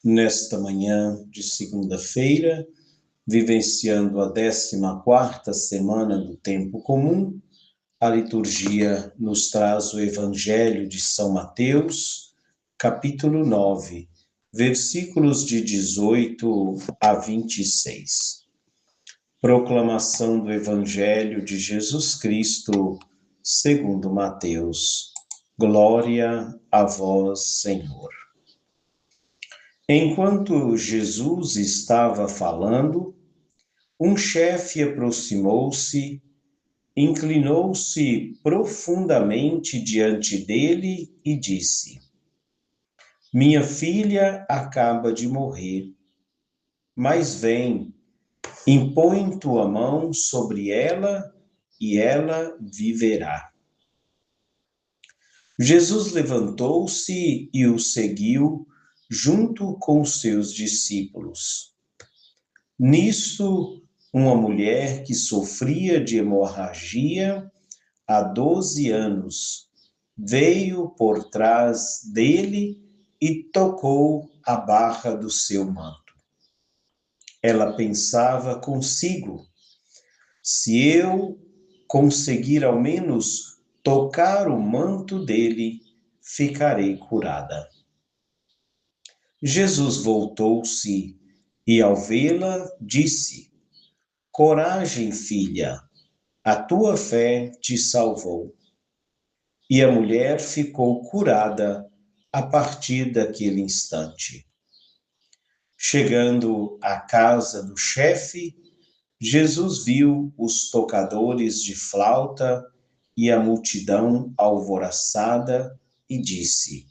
Nesta manhã de segunda-feira, vivenciando a 14ª semana do Tempo Comum, a liturgia nos traz o Evangelho de São Mateus, capítulo 9, versículos de 18 a 26. Proclamação do Evangelho de Jesus Cristo, segundo Mateus. Glória a vós, Senhor. Enquanto Jesus estava falando, um chefe aproximou-se, inclinou-se profundamente diante dele e disse: Minha filha acaba de morrer, mas vem, impõe tua mão sobre ela e ela viverá. Jesus levantou-se e o seguiu junto com seus discípulos. Nisto, uma mulher que sofria de hemorragia há 12 anos veio por trás dele e tocou a barra do seu manto. Ela pensava consigo: se eu conseguir ao menos tocar o manto dele, ficarei curada. Jesus voltou-se e, ao vê-la, disse: Coragem, filha, a tua fé te salvou. E a mulher ficou curada a partir daquele instante. Chegando à casa do chefe, Jesus viu os tocadores de flauta e a multidão alvoroçada e disse: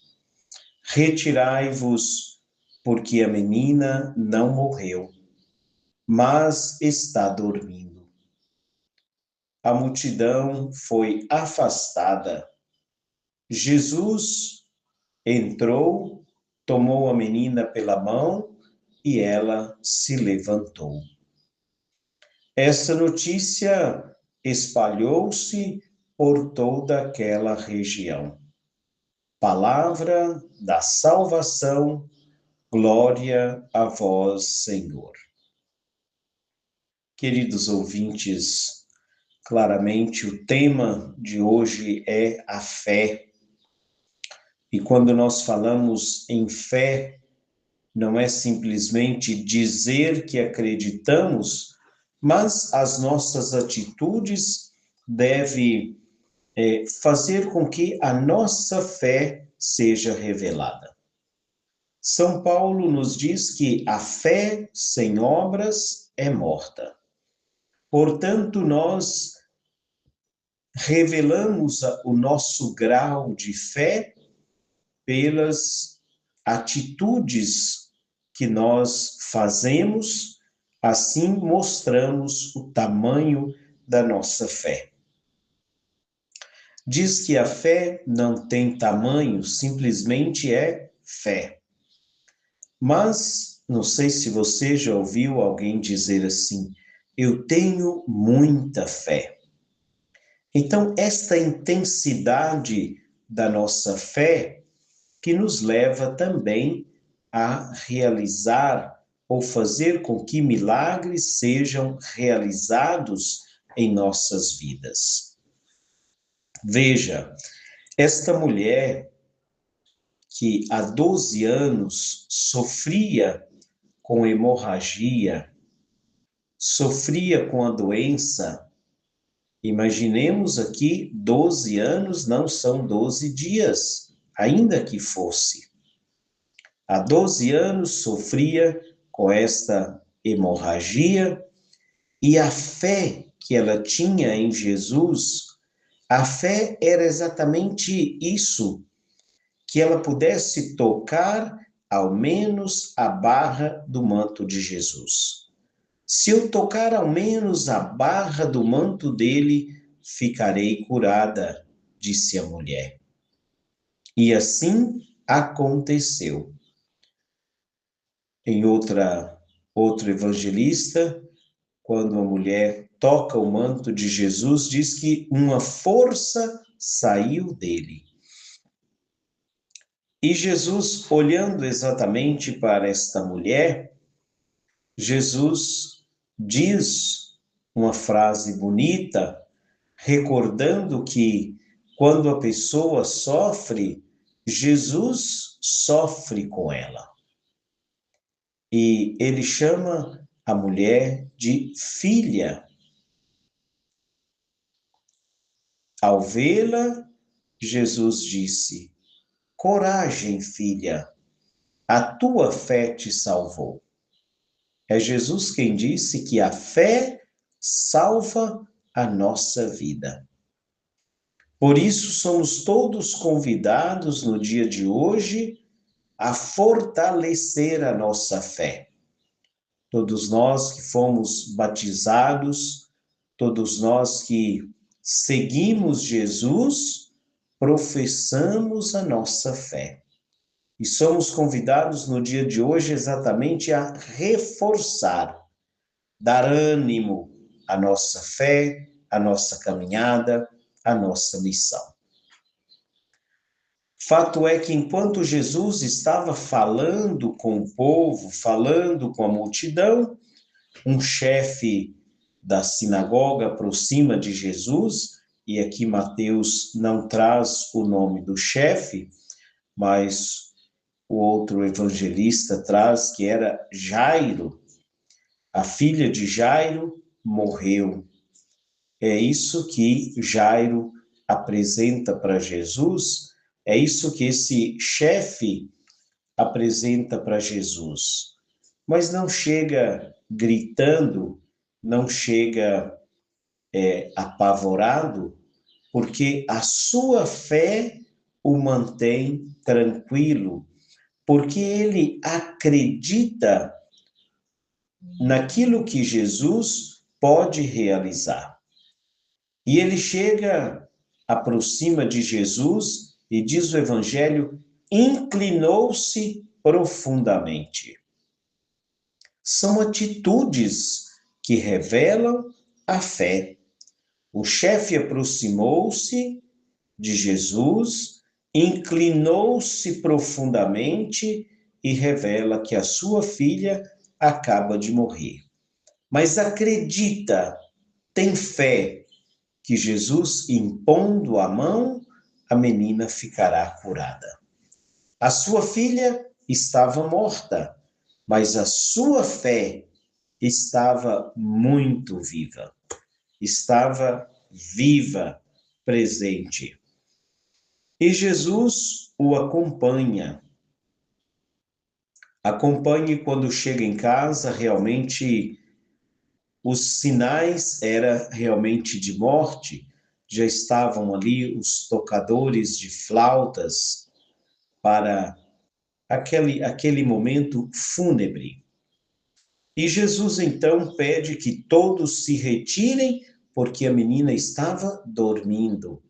Retirai-vos, porque a menina não morreu, mas está dormindo. A multidão foi afastada. Jesus entrou, tomou a menina pela mão e ela se levantou. Essa notícia espalhou-se por toda aquela região. Palavra da salvação, glória a vós, Senhor. Queridos ouvintes, claramente o tema de hoje é a fé. E quando nós falamos em fé, não é simplesmente dizer que acreditamos, mas as nossas atitudes devem fazer com que a nossa fé seja revelada. São Paulo nos diz que a fé sem obras é morta. Portanto, nós revelamos o nosso grau de fé pelas atitudes que nós fazemos, assim mostramos o tamanho da nossa fé. Diz que a fé não tem tamanho, simplesmente é fé. Mas, não sei se você já ouviu alguém dizer assim: eu tenho muita fé. Então, esta intensidade da nossa fé que nos leva também a realizar ou fazer com que milagres sejam realizados em nossas vidas. Veja, esta mulher que há 12 anos sofria com hemorragia, sofria com a doença. Imaginemos aqui, 12 anos não são 12 dias, ainda que fosse. Há 12 anos sofria com esta hemorragia e a fé que ela tinha em Jesus, a fé era exatamente isso, que ela pudesse tocar ao menos a barra do manto de Jesus. Se eu tocar ao menos a barra do manto dele, ficarei curada, disse a mulher. E assim aconteceu. Em outro evangelista, quando a mulher toca o manto de Jesus, diz que uma força saiu dele. E Jesus, olhando exatamente para esta mulher, Jesus diz uma frase bonita, recordando que quando a pessoa sofre, Jesus sofre com ela. E ele chama a mulher de filha. Ao vê-la, Jesus disse: coragem, filha, a tua fé te salvou. É Jesus quem disse que a fé salva a nossa vida. Por isso, somos todos convidados no dia de hoje a fortalecer a nossa fé. Todos nós que fomos batizados, todos nós que seguimos Jesus, professamos a nossa fé. E somos convidados no dia de hoje exatamente a reforçar, dar ânimo à nossa fé, à nossa caminhada, à nossa missão. Fato é que enquanto Jesus estava falando com o povo, falando com a multidão, um chefe da sinagoga aproxima de Jesus, e aqui Mateus não traz o nome do chefe, mas o outro evangelista traz que era Jairo. A filha de Jairo morreu. É isso que Jairo apresenta para Jesus, é isso que esse chefe apresenta para Jesus. Mas não chega gritando, não chega apavorado, porque a sua fé o mantém tranquilo, porque ele acredita naquilo que Jesus pode realizar. E ele chega, aproxima de Jesus e diz o Evangelho, inclinou-se profundamente. São atitudes que revelam a fé. O chefe aproximou-se de Jesus, inclinou-se profundamente e revela que a sua filha acaba de morrer. Mas acredita, tem fé que Jesus, impondo a mão, a menina ficará curada. A sua filha estava morta, mas a sua fé estava muito viva. Estava viva, presente. E Jesus o acompanha. Acompanhe quando chega em casa, realmente os sinais era realmente de morte. Já estavam ali os tocadores de flautas para aquele momento fúnebre. E Jesus então pede que todos se retirem, porque a menina estava dormindo.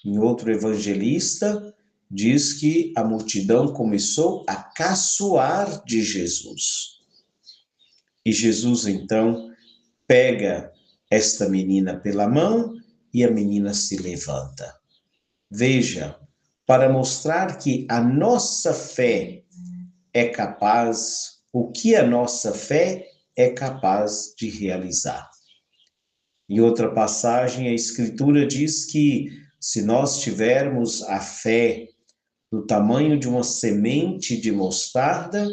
Em outro evangelista, diz que a multidão começou a caçoar de Jesus. E Jesus então pega esta menina pela mão e a menina se levanta. Veja, para mostrar que a nossa fé é capaz, o que a nossa fé é capaz de realizar. Em outra passagem, a Escritura diz que se nós tivermos a fé do tamanho de uma semente de mostarda,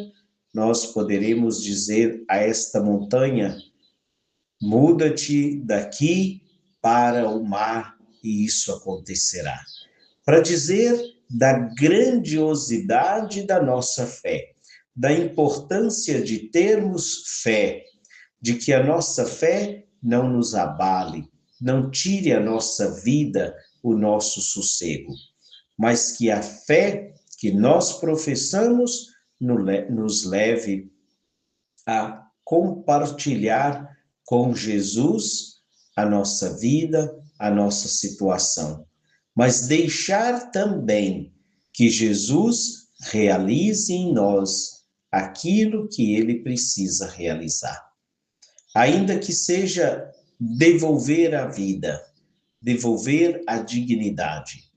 nós poderemos dizer a esta montanha: muda-te daqui para o mar, e isso acontecerá. Para dizer da grandiosidade da nossa fé, da importância de termos fé, de que a nossa fé não nos abale, não tire a nossa vida, o nosso sossego, mas que a fé que nós professamos nos leve a compartilhar com Jesus a nossa vida, a nossa situação, mas deixar também que Jesus realize em nós aquilo que ele precisa realizar. Ainda que seja devolver a vida, devolver a dignidade.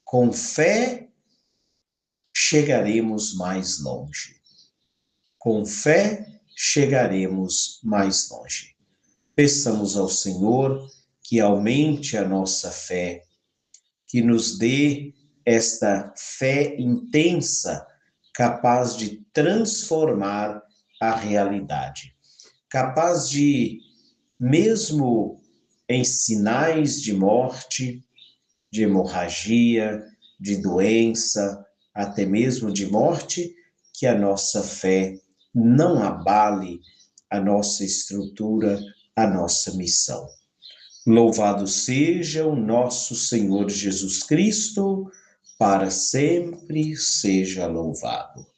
Com fé, chegaremos mais longe. Com fé, chegaremos mais longe. Peçamos ao Senhor que aumente a nossa fé, que nos dê esta fé intensa, capaz de transformar a realidade, capaz de, mesmo em sinais de morte, de hemorragia, de doença, até mesmo de morte, que a nossa fé não abale a nossa estrutura, a nossa missão. Louvado seja o nosso Senhor Jesus Cristo, para sempre seja louvado.